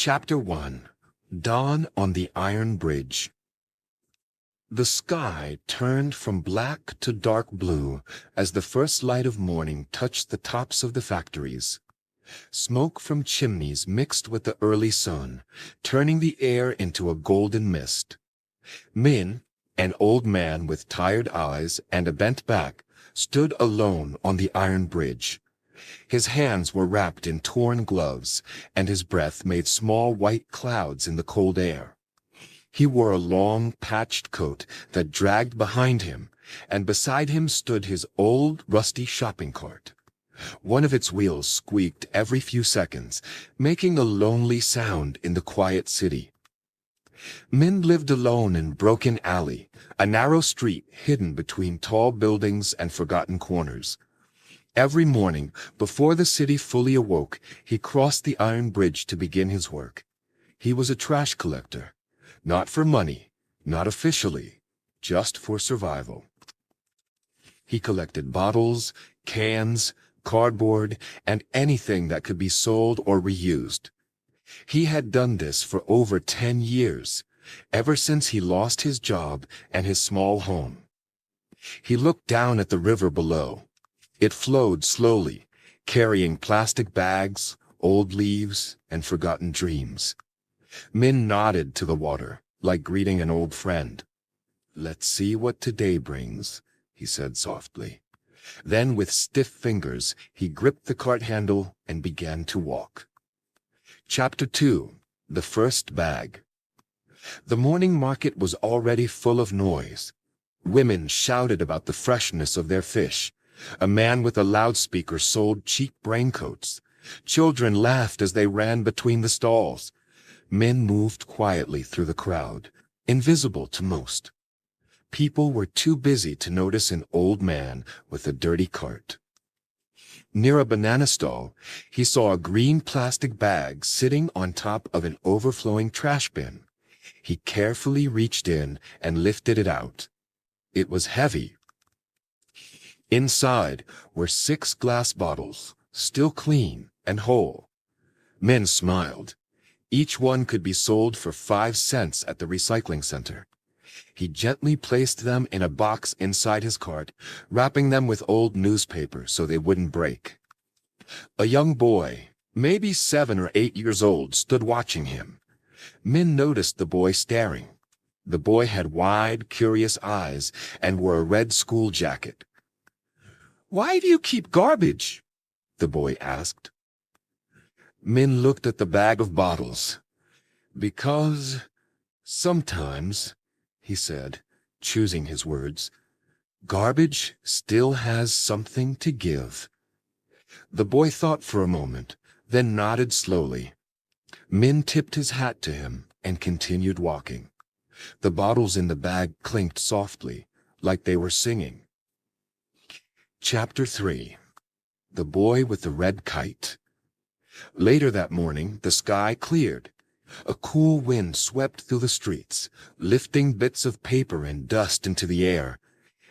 Chapter 1. Dawn on the Iron Bridge. The sky turned from black to dark blue as the first light of morning touched the tops of the factories. Smoke from chimneys mixed with the early sun, turning the air into a golden mist. Min, an old man with tired eyes and a bent back, stood alone on the iron bridge. His hands were wrapped in torn gloves, and his breath made small white clouds in the cold air. He wore a long, patched coat that dragged behind him, and beside him stood his old, rusty shopping cart. One of its wheels squeaked every few seconds, making a lonely sound in the quiet city. Min lived alone in Broken Alley, a narrow street hidden between tall buildings and forgotten corners. Every morning, before the city fully awoke, he crossed the iron bridge to begin his work. He was a trash collector. Not for money, not officially, just for survival. He collected bottles, cans, cardboard, and anything that could be sold or reused. He had done this for over 10 years, ever since he lost his job and his small home. He looked down at the river below. It flowed slowly, carrying plastic bags, old leaves, and forgotten dreams. Min nodded to the water, like greeting an old friend. "Let's see what today brings," he said softly. Then, with stiff fingers, he gripped the cart handle and began to walk. Chapter 2. The First Bag. The morning market was already full of noise. Women shouted about the freshness of their fish. A man with a loudspeaker sold cheap raincoats. Children laughed as they ran between the stalls. Men moved quietly through the crowd, invisible to most. People were too busy to notice an old man with a dirty cart. Near a banana stall, he saw a green plastic bag sitting on top of an overflowing trash bin. He carefully reached in and lifted it out. It was heavy. Inside were 6 glass bottles, still clean and whole. Min smiled. Each one could be sold for 5 cents at the recycling center. He gently placed them in a box inside his cart, wrapping them with old newspaper so they wouldn't break. A young boy, maybe 7 or 8 years old, stood watching him. Min noticed the boy staring. The boy had wide, curious eyes and wore a red school jacket. "Why do you keep garbage?" the boy asked. Min looked at the bag of bottles. "Because sometimes," he said, choosing his words, "garbage still has something to give." The boy thought for a moment, then nodded slowly. Min tipped his hat to him and continued walking. The bottles in the bag clinked softly, like they were singing. Chapter 3. The Boy with the Red Kite. Later that morning, the sky cleared. A cool wind swept through the streets, lifting bits of paper and dust into the air.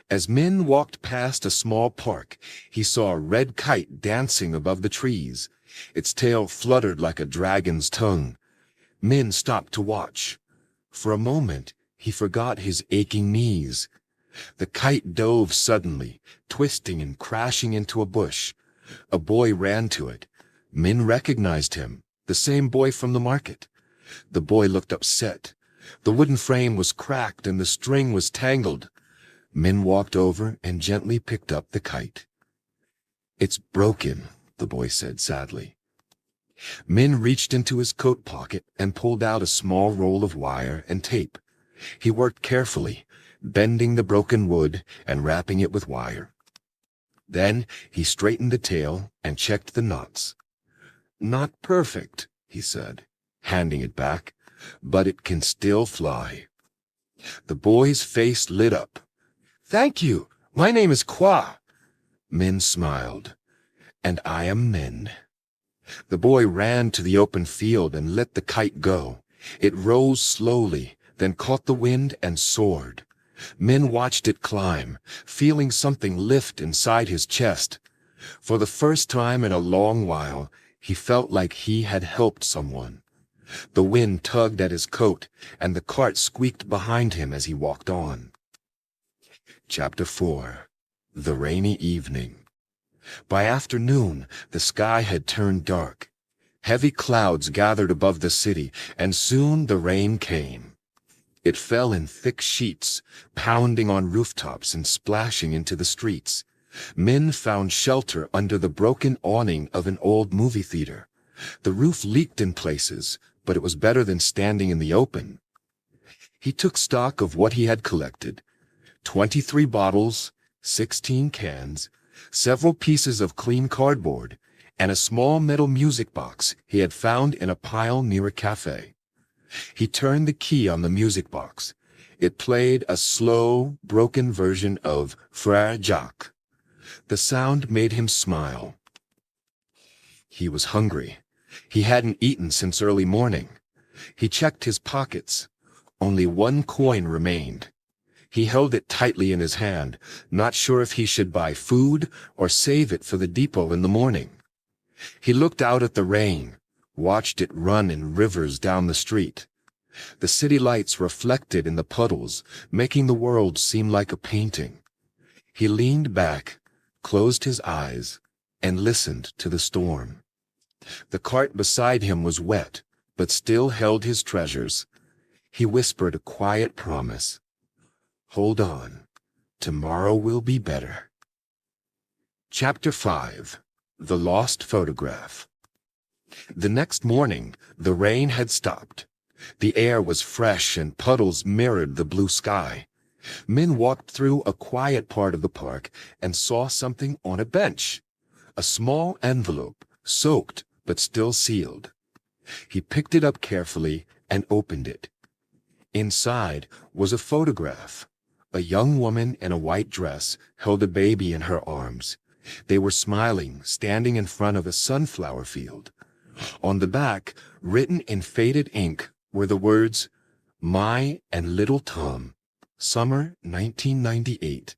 As Min walked past a small park, he saw a red kite dancing above the trees. Its tail fluttered like a dragon's tongue. Min stopped to watch. For a moment, he forgot his aching knees. The kite dove suddenly, twisting and crashing into a bush. A boy ran to it. Min recognized him, the same boy from the market. The boy looked upset. The wooden frame was cracked and the string was tangled. Min walked over and gently picked up the kite. "It's broken," the boy said sadly. Min reached into his coat pocket and pulled out a small roll of wire and tape. He worked carefully, bending the broken wood and wrapping it with wire. Then he straightened the tail and checked the knots. "Not perfect," he said, handing it back, "but it can still fly." The boy's face lit up. "Thank you. My name is Kwa." Min smiled. "And I am Min." The boy ran to the open field and let the kite go. It rose slowly, then caught the wind and soared. Min watched it climb, feeling something lift inside his chest. For the first time in a long while, he felt like he had helped someone. The wind tugged at his coat, and the cart squeaked behind him as he walked on. Chapter 4. The Rainy Evening. By afternoon, the sky had turned dark. Heavy clouds gathered above the city, and soon the rain came. It fell in thick sheets, pounding on rooftops and splashing into the streets. Min found shelter under the broken awning of an old movie theater. The roof leaked in places, but it was better than standing in the open. He took stock of what he had collected: 23 bottles, 16 cans, several pieces of clean cardboard, and a small metal music box he had found in a pile near a cafe. He turned the key on the music box. It played a slow, broken version of Frère Jacques. The sound made him smile. He was hungry. He hadn't eaten since early morning. He checked his pockets. Only 1 coin remained. He held it tightly in his hand, not sure if he should buy food or save it for the depot in the morning. He looked out at the rain, watched it run in rivers down the street. The city lights reflected in the puddles, making the world seem like a painting. He leaned back, closed his eyes, and listened to the storm. The cart beside him was wet, but still held his treasures. He whispered a quiet promise. "Hold on. Tomorrow will be better." Chapter 5. The Lost Photograph. The next morning, the rain had stopped. The air was fresh and puddles mirrored the blue sky. Min walked through a quiet part of the park and saw something on a bench. A small envelope, soaked but still sealed. He picked it up carefully and opened it. Inside was a photograph. A young woman in a white dress held a baby in her arms. They were smiling, standing in front of a sunflower field. On the back, written in faded ink, were the words, "My and Little Tom, Summer 1998,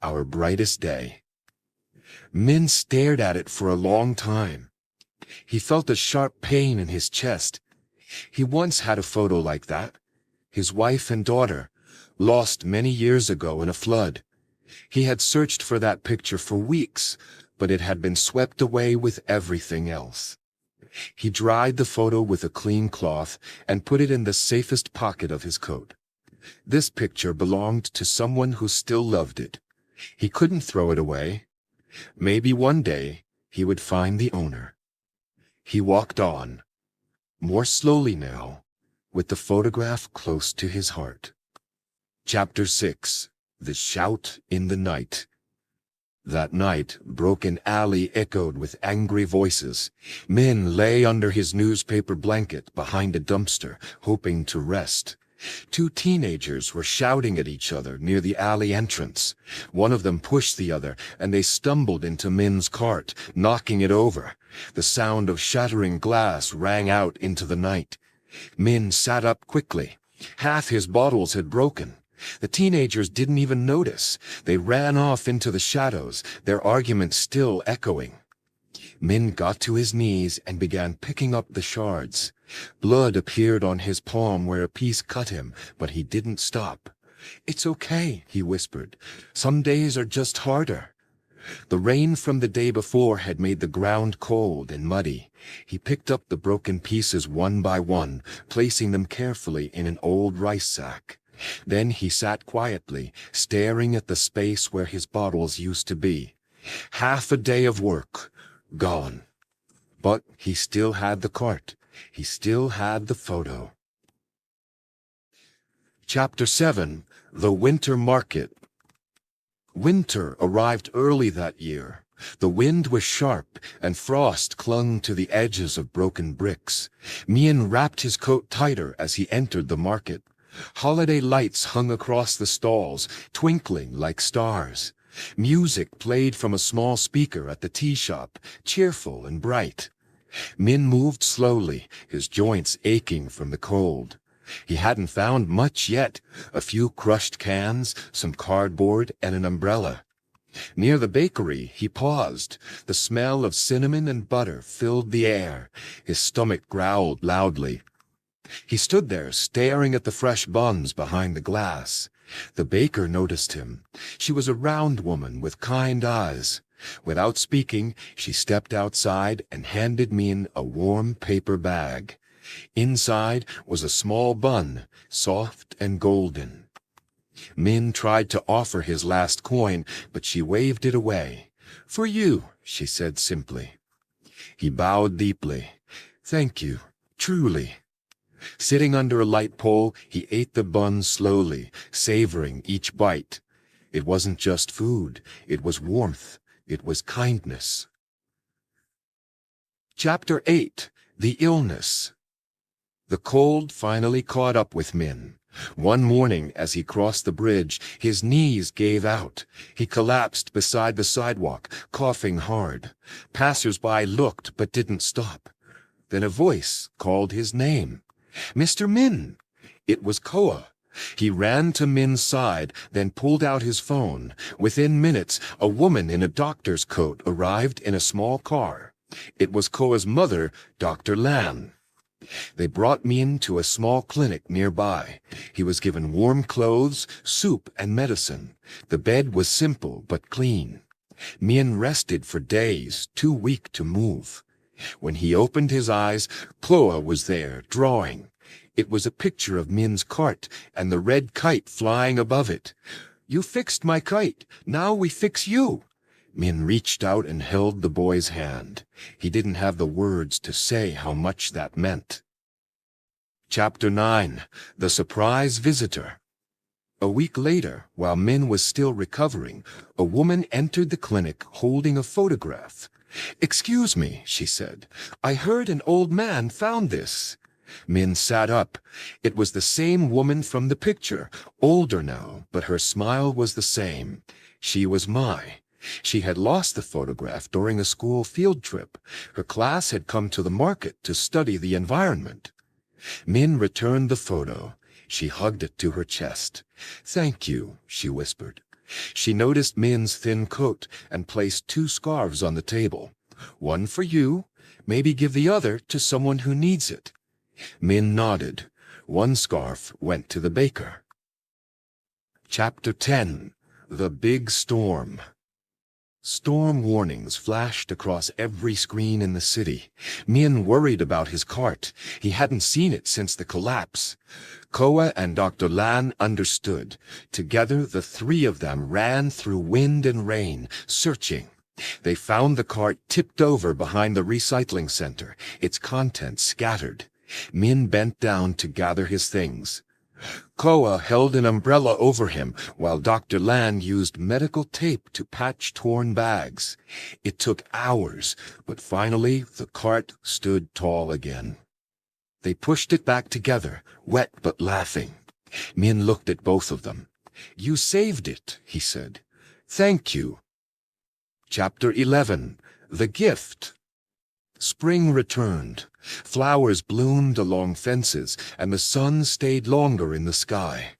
our brightest day." Min stared at it for a long time. He felt a sharp pain in his chest. He once had a photo like that. His wife and daughter, lost many years ago in a flood. He had searched for that picture for weeks, but it had been swept away with everything else. He dried the photo with a clean cloth and put it in the safest pocket of his coat. This picture belonged to someone who still loved it. He couldn't throw it away. Maybe one day he would find the owner. He walked on, more slowly now, with the photograph close to his heart. Chapter 6. The Shout in the Night. That night, Broken Alley echoed with angry voices. Min lay under his newspaper blanket behind a dumpster, hoping to rest. 2 teenagers were shouting at each other near the alley entrance. One of them pushed the other, and they stumbled into Min's cart, knocking it over. The sound of shattering glass rang out into the night. Min sat up quickly. Half his bottles had broken. The teenagers didn't even notice. They ran off into the shadows, their argument still echoing. Min got to his knees and began picking up the shards. Blood appeared on his palm where a piece cut him, but he didn't stop. "It's okay," he whispered. "Some days are just harder." The rain from the day before had made the ground cold and muddy. He picked up the broken pieces one by one, placing them carefully in an old rice sack. Then he sat quietly, staring at the space where his bottles used to be. Half a day of work, gone. But he still had the cart. He still had the photo. Chapter 7. The Winter Market. Winter arrived early that year. The wind was sharp, and frost clung to the edges of broken bricks. Min wrapped his coat tighter as he entered the market. Holiday lights hung across the stalls, twinkling like stars. Music played from a small speaker at the tea shop, cheerful and bright. Min moved slowly, his joints aching from the cold. He hadn't found much yet, a few crushed cans, some cardboard, and an umbrella. Near the bakery, he paused. The smell of cinnamon and butter filled the air. His stomach growled loudly. He stood there staring at the fresh buns behind the glass. The baker noticed him. She was a round woman with kind eyes. Without speaking, she stepped outside and handed Min a warm paper bag. Inside was a small bun, soft and golden. Min tried to offer his last coin, but she waved it away. "For you," she said simply. He bowed deeply. "Thank you, truly." Sitting under a light pole, he ate the bun slowly, savoring each bite. It wasn't just food, it was warmth, it was kindness. Chapter 8. The Illness. The cold finally caught up with Min. One morning, as he crossed the bridge, his knees gave out. He collapsed beside the sidewalk, coughing hard. Passers-by looked but didn't stop. Then a voice called his name. "Mr. Min!" It was Koa. He ran to Min's side, then pulled out his phone. Within minutes, a woman in a doctor's coat arrived in a small car. It was Koa's mother, Dr. Lan. They brought Min to a small clinic nearby. He was given warm clothes, soup, and medicine. The bed was simple but clean. Min rested for days, too weak to move. When he opened his eyes, Koa was there, drawing. It was a picture of Min's cart and the red kite flying above it. "You fixed my kite, now we fix you." Min reached out and held the boy's hand. He didn't have the words to say how much that meant. Chapter 9. The Surprise Visitor. A week later, while Min was still recovering, a woman entered the clinic holding a photograph. "Excuse me," she said. "I heard an old man found this." Min sat up. It was the same woman from the picture, older now, but her smile was the same. She was Mai. She had lost the photograph during a school field trip. Her class had come to the market to study the environment. Min returned the photo. She hugged it to her chest. "Thank you," she whispered. She noticed Min's thin coat and placed 2 scarves on the table. "One for you. Maybe give the other to someone who needs it." Min nodded. One scarf went to the baker. Chapter 10. The Big Storm. Storm warnings flashed across every screen in the city. Min worried about his cart. He hadn't seen it since the collapse. Koa and Dr. Lan understood. Together, the 3 of them ran through wind and rain, searching. They found the cart tipped over behind the recycling center, its contents scattered. Min bent down to gather his things. Koa held an umbrella over him, while Dr. Lan used medical tape to patch torn bags. It took hours, but finally the cart stood tall again. They pushed it back together, wet but laughing. Min looked at both of them. "You saved it," he said. "Thank you." Chapter 11. The Gift. Spring returned. Flowers bloomed along fences, and the sun stayed longer in the sky.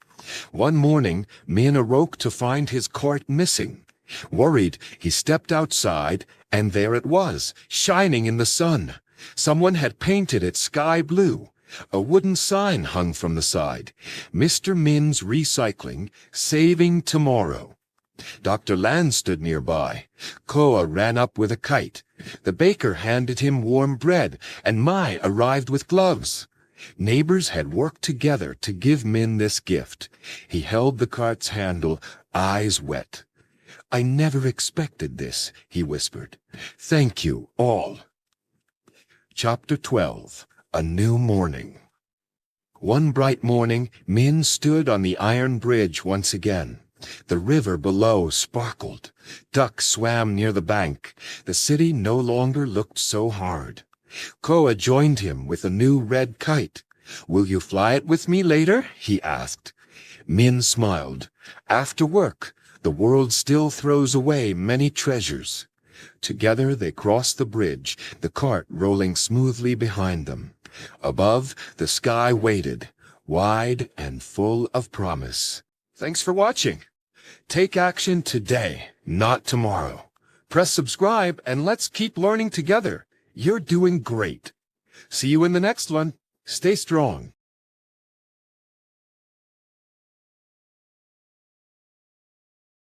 One morning, Min awoke to find his cart missing. Worried, he stepped outside, and there it was, shining in the sun. Someone had painted it sky blue. A wooden sign hung from the side. "Mr. Min's Recycling, Saving Tomorrow." Dr. Lan stood nearby. Koa ran up with a kite. The baker handed him warm bread, and Mai arrived with gloves. Neighbors had worked together to give Min this gift. He held the cart's handle, eyes wet. "I never expected this," he whispered. "Thank you, all." Chapter 12. A New Morning. One bright morning, Min stood on the iron bridge once again. The river below sparkled. Ducks swam near the bank. The city no longer looked so hard. Koa joined him with a new red kite. "Will you fly it with me later?" he asked. Min smiled. After work, the world still throws away many treasures. Together they crossed the bridge, the cart rolling smoothly behind them. Above, the sky waited, wide and full of promise. Thanks for watching. Take action today, not tomorrow. Press subscribe and let's keep learning together. You're doing great. See you in the next one. Stay strong.